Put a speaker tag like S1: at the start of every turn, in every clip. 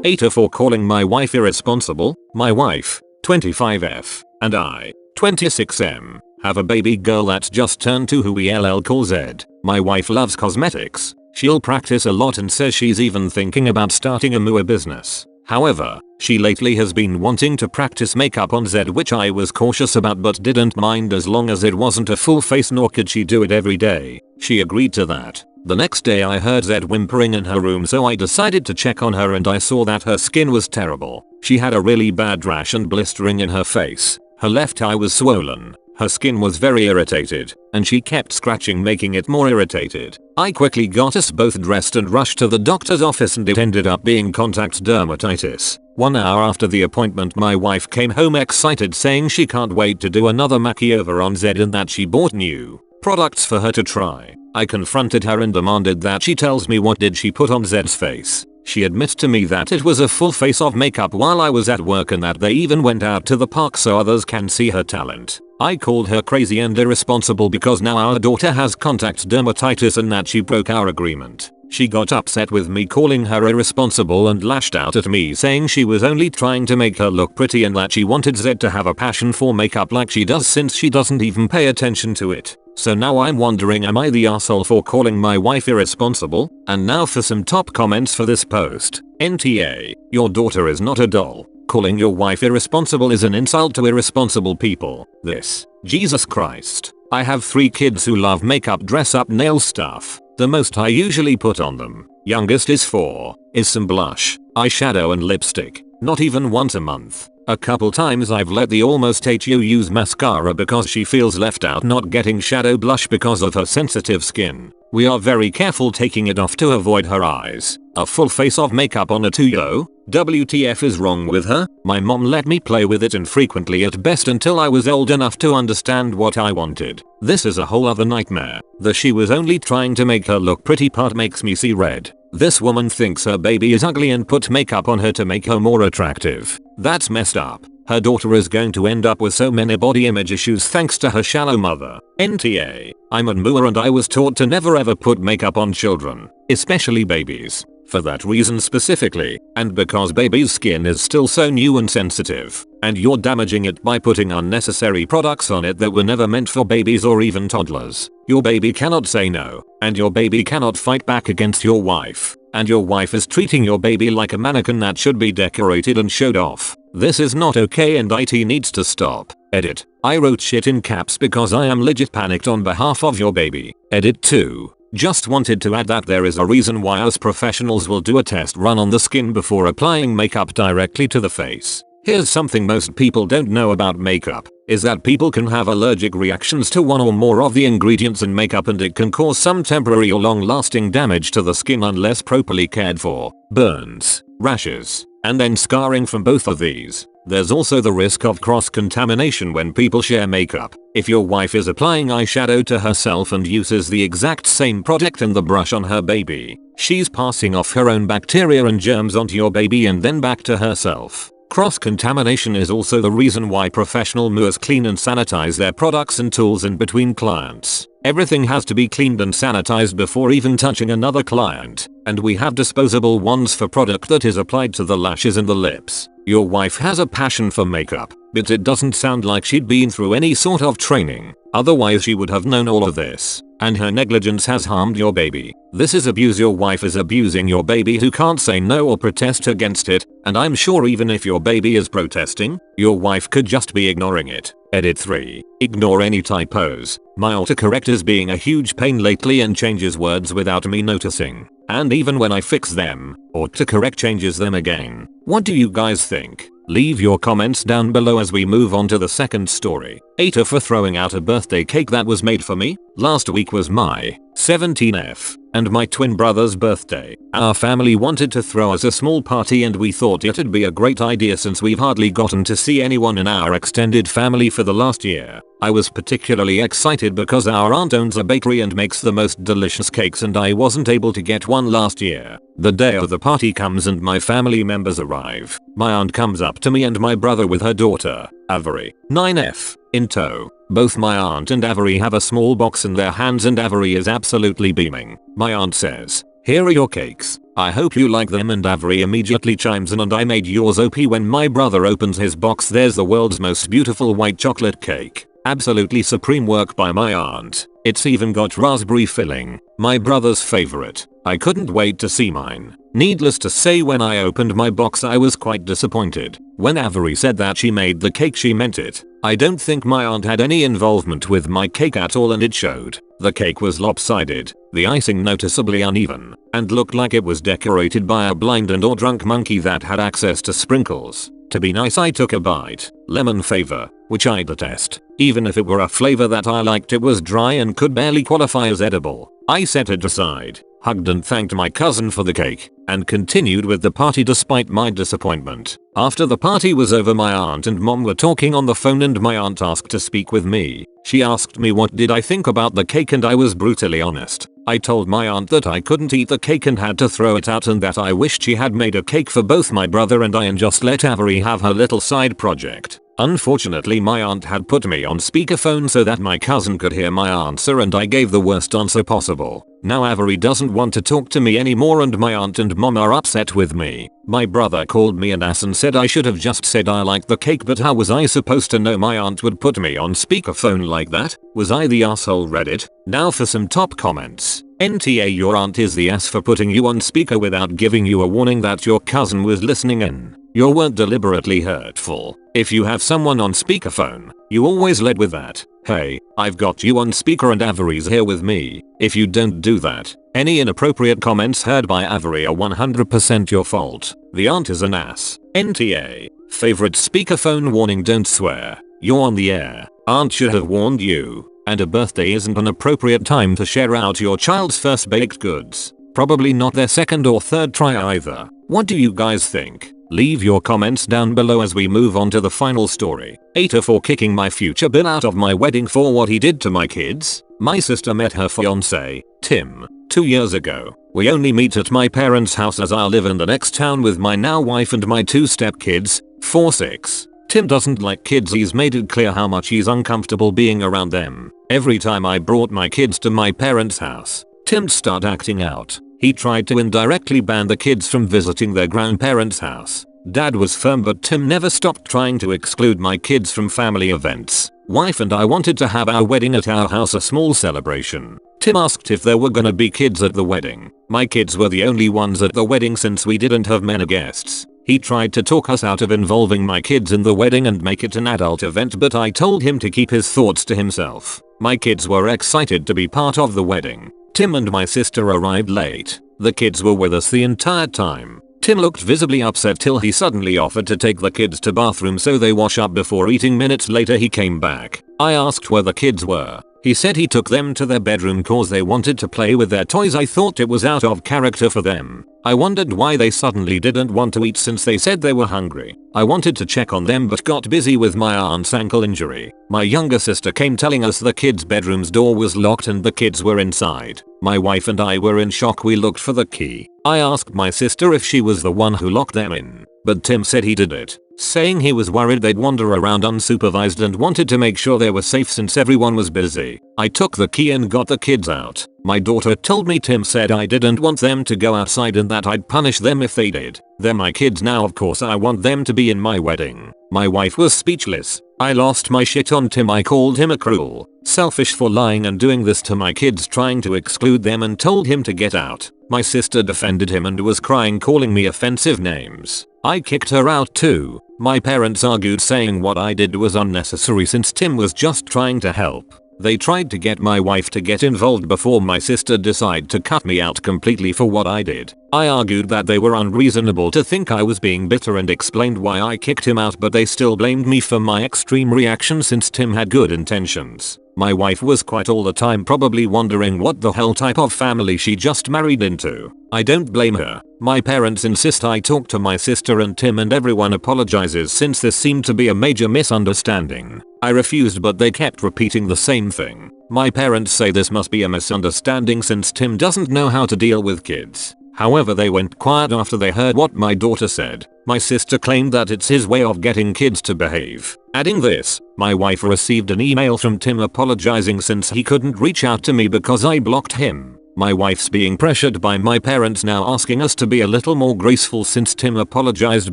S1: AITA for calling my wife irresponsible. My wife, 25F, and I, 26M, have a baby girl that just turned 2 who we call Z. My wife loves cosmetics. She'll practice a lot and says she's even thinking about starting a MUA business. However, she lately has been wanting to practice makeup on Z, which I was cautious about but didn't mind as long as it wasn't a full face, nor could she do it every day. She agreed to that. The next day I heard Z whimpering in her room, so I decided to check on her and I saw that her skin was terrible. She had a really bad rash and blistering in her face. Her left eye was swollen. Her skin was very irritated, and she kept scratching, making it more irritated. I quickly got us both dressed and rushed to the doctor's office, and it ended up being contact dermatitis. 1 hour after the appointment, my wife came home excited, saying she can't wait to do another makeover on Z and that she bought new products for her to try. I confronted her and demanded that she tells me what did she put on Z's face. She admits to me that it was a full face of makeup while I was at work and that they even went out to the park so others can see her talent. I called her crazy and irresponsible because now our daughter has contact dermatitis and that she broke our agreement. She got upset with me calling her irresponsible and lashed out at me, saying she was only trying to make her look pretty and that she wanted Z to have a passion for makeup like she does, since she doesn't even pay attention to it. So now I'm wondering, am I the asshole for calling my wife irresponsible? And now for some top comments for this post. NTA, your daughter is not a doll. Calling your wife irresponsible is an insult to irresponsible people. This. Jesus Christ. I have 3 kids who love makeup, dress up, nail stuff. The most I usually put on them, youngest is 4, is some blush, eyeshadow and lipstick. Not even once a month. A couple times I've let the almost 8-year use mascara because she feels left out not getting shadow blush because of her sensitive skin. We are very careful taking it off to avoid her eyes. A full face of makeup on a 2-year-old? WTF is wrong with her? My mom let me play with it infrequently at best until I was old enough to understand what I wanted. This is a whole other nightmare. The she was only trying to make her look pretty part makes me see red. This woman thinks her baby is ugly and put makeup on her to make her more attractive. That's messed up. Her daughter is going to end up with so many body image issues thanks to her shallow mother. NTA, I'm a MUA and I was taught to never ever put makeup on children, especially babies. For that reason specifically, and because baby's skin is still so new and sensitive, and you're damaging it by putting unnecessary products on it that were never meant for babies or even toddlers. Your baby cannot say no, and your baby cannot fight back against your wife, and your wife is treating your baby like a mannequin that should be decorated and showed off. This is not okay and IT needs to stop. Edit. I wrote shit in caps because I am legit panicked on behalf of your baby. Edit 2. Just wanted to add that there is a reason why us professionals will do a test run on the skin before applying makeup directly to the face. Here's something most people don't know about makeup, is that people can have allergic reactions to one or more of the ingredients in makeup, and it can cause some temporary or long-lasting damage to the skin unless properly cared for. Burns, rashes, and then scarring from both of these. There's also the risk of cross-contamination when people share makeup. If your wife is applying eyeshadow to herself and uses the exact same product and the brush on her baby, she's passing off her own bacteria and germs onto your baby and then back to herself. Cross-contamination is also the reason why professional MUAs clean and sanitize their products and tools in between clients. Everything has to be cleaned and sanitized before even touching another client, and we have disposable ones for product that is applied to the lashes and the lips. Your wife has a passion for makeup, but it doesn't sound like she'd been through any sort of training, otherwise she would have known all of this. And her negligence has harmed your baby. This is abuse. Your wife is abusing your baby who can't say no or protest against it, and I'm sure even if your baby is protesting, your wife could just be ignoring it. Edit 3. Ignore any typos. My autocorrect is being a huge pain lately and changes words without me noticing. And even when I fix them, autocorrect changes them again. What do you guys think? Leave your comments down below as we move on to the second story. AITA for throwing out a birthday cake that was made for me. Last week was my 17th and my twin brother's birthday. Our family wanted to throw us a small party and we thought it'd be a great idea since we've hardly gotten to see anyone in our extended family for the last year. I was particularly excited because our aunt owns a bakery and makes the most delicious cakes, and I wasn't able to get one last year. The day of the party comes and my family members arrive. My aunt comes up to me and my brother with her daughter, Avery, 9F, in tow. Both my aunt and Avery have a small box in their hands and Avery is absolutely beaming. My aunt says, Here are your cakes. I hope you like them. And Avery immediately chimes in, and I made yours OP. When my brother opens his box, there's the world's most beautiful white chocolate cake. Absolutely supreme work by my aunt. It's even got raspberry filling, my brother's favorite. I couldn't wait to see mine. Needless to say, when I opened my box I was quite disappointed. When Avery said that she made the cake, she meant it. I don't think my aunt had any involvement with my cake at all, and it showed. The cake was lopsided, the icing noticeably uneven, and looked like it was decorated by a blind and or drunk monkey that had access to sprinkles. To be nice, I took a bite. Lemon flavor, which I detest. Even if it were a flavor that I liked, it was dry and could barely qualify as edible. I set it aside, hugged and thanked my cousin for the cake, and continued with the party despite my disappointment. After the party was over, my aunt and mom were talking on the phone, and my aunt asked to speak with me. She asked me what did I think about the cake, and I was brutally honest. I told my aunt that I couldn't eat the cake and had to throw it out, and that I wished she had made a cake for both my brother and I and just let Avery have her little side project. Unfortunately, my aunt had put me on speakerphone so that my cousin could hear my answer, and I gave the worst answer possible. Now Avery doesn't want to talk to me anymore, and my aunt and mom are upset with me. My brother called me an ass and said I should have just said I liked the cake, but how was I supposed to know my aunt would put me on speakerphone like that? Was I the asshole? Reddit? Now for some top comments. NTA, your aunt is the ass for putting you on speaker without giving you a warning that your cousin was listening in. You weren't deliberately hurtful. If you have someone on speakerphone, you always lead with that. Hey, I've got you on speaker and Avery's here with me. If you don't do that, any inappropriate comments heard by Avery are 100% your fault. The aunt is an ass. NTA. Favorite speakerphone warning: don't swear. You're on the air. Aunt should have warned you. And a birthday isn't an appropriate time to share out your child's first baked goods. Probably not their second or third try either. What do you guys think? Leave your comments down below as we move on to the final story. AITA for kicking my future Bill out of my wedding for what he did to my kids. My sister met her fiance, Tim, 2 years ago. We only meet at my parents' house as I live in the next town with my now wife and my 2 stepkids, 4, 6. Tim doesn't like kids. He's made it clear how much he's uncomfortable being around them. Every time I brought my kids to my parents' house, Tim'd start acting out. He tried to indirectly ban the kids from visiting their grandparents' house. Dad was firm, but Tim never stopped trying to exclude my kids from family events. Wife and I wanted to have our wedding at our house, a small celebration. Tim asked if there were gonna be kids at the wedding. My kids were the only ones at the wedding since we didn't have many guests. He tried to talk us out of involving my kids in the wedding and make it an adult event, but I told him to keep his thoughts to himself. My kids were excited to be part of the wedding. Tim and my sister arrived late. The kids were with us the entire time. Tim looked visibly upset till he suddenly offered to take the kids to bathroom so they wash up before eating. Minutes later he came back. I asked where the kids were. He said he took them to their bedroom cause they wanted to play with their toys. I thought it was out of character for them. I wondered why they suddenly didn't want to eat since they said they were hungry. I wanted to check on them but got busy with my aunt's ankle injury. My younger sister came telling us the kids' bedroom's door was locked and the kids were inside. My wife and I were in shock. We looked for the key. I asked my sister if she was the one who locked them in, but Tim said he did it, saying he was worried they'd wander around unsupervised and wanted to make sure they were safe since everyone was busy. I took the key and got the kids out. My daughter told me Tim said I didn't want them to go outside and that I'd punish them if they did. They're my kids now, of course I want them to be in my wedding. My wife was speechless. I lost my shit on Tim. I called him a cruel, selfish for lying and doing this to my kids, trying to exclude them, and told him to get out. My sister defended him and was crying, calling me offensive names. I kicked her out too. My parents argued, saying what I did was unnecessary since Tim was just trying to help. They tried to get my wife to get involved before my sister decided to cut me out completely for what I did. I argued that they were unreasonable to think I was being bitter and explained why I kicked him out, but they still blamed me for my extreme reaction since Tim had good intentions. My wife was quiet all the time, probably wondering what the hell type of family she just married into. I don't blame her. My parents insist I talk to my sister and Tim, and everyone apologizes since this seemed to be a major misunderstanding. I refused, but they kept repeating the same thing. My parents say this must be a misunderstanding since Tim doesn't know how to deal with kids. However, they went quiet after they heard what my daughter said. My sister claimed that it's his way of getting kids to behave. Adding this, my wife received an email from Tim apologizing since he couldn't reach out to me because I blocked him. My wife's being pressured by my parents now asking us to be a little more graceful since Tim apologized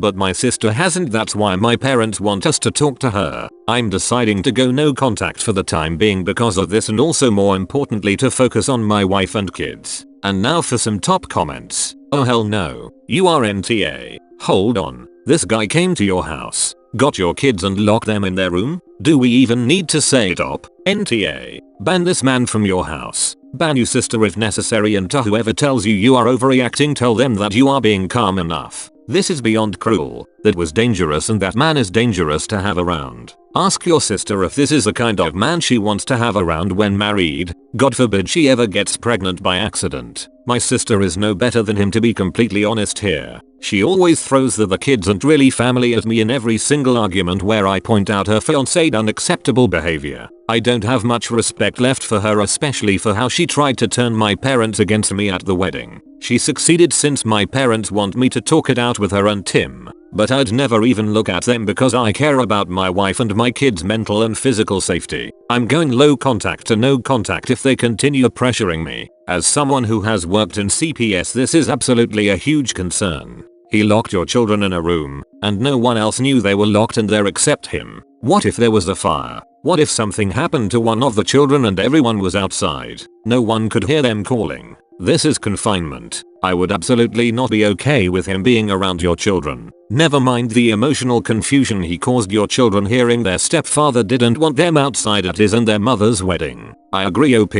S1: but my sister hasn't. That's why my parents want us to talk to her. I'm deciding to go no contact for the time being because of this and also more importantly to focus on my wife and kids. And now for some top comments. Oh hell no. You are NTA. Hold on. This guy came to your house, got your kids and locked them in their room? Do we even need to say top? NTA. Ban this man from your house. Ban your sister if necessary, and to whoever tells you you are overreacting, tell them that you are being calm enough. This is beyond cruel. That was dangerous and that man is dangerous to have around. Ask your sister if this is the kind of man she wants to have around when married. God forbid she ever gets pregnant by accident. My sister is no better than him, to be completely honest here. She always throws the kids and really family at me in every single argument where I point out her fiancé's unacceptable behavior. I don't have much respect left for her, especially for how she tried to turn my parents against me at the wedding. She succeeded since my parents want me to talk it out with her and Tim. But I'd never even look at them because I care about my wife and my kids' mental and physical safety. I'm going low contact to no contact if they continue pressuring me. As someone who has worked in CPS, this is absolutely a huge concern. He locked your children in a room, and no one else knew they were locked in there except him. What if there was a fire? What if something happened to one of the children and everyone was outside? No one could hear them calling. This is confinement. I would absolutely not be okay with him being around your children. Never mind the emotional confusion he caused your children hearing their stepfather didn't want them outside at his and their mother's wedding. I agree OP.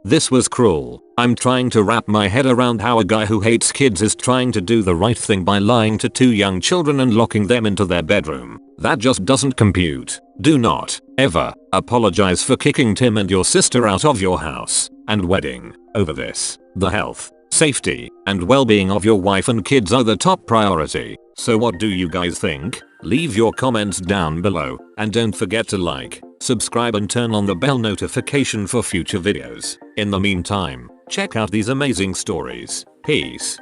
S1: This was cruel. I'm trying to wrap my head around how a guy who hates kids is trying to do the right thing by lying to 2 young children and locking them into their bedroom. That just doesn't compute. Do not, ever, apologize for kicking Tim and your sister out of your house and wedding over this. The health, safety, and well-being of your wife and kids are the top priority. So what do you guys think? Leave your comments down below, and don't forget to like, subscribe and turn on the bell notification for future videos. In the meantime, check out these amazing stories. Peace.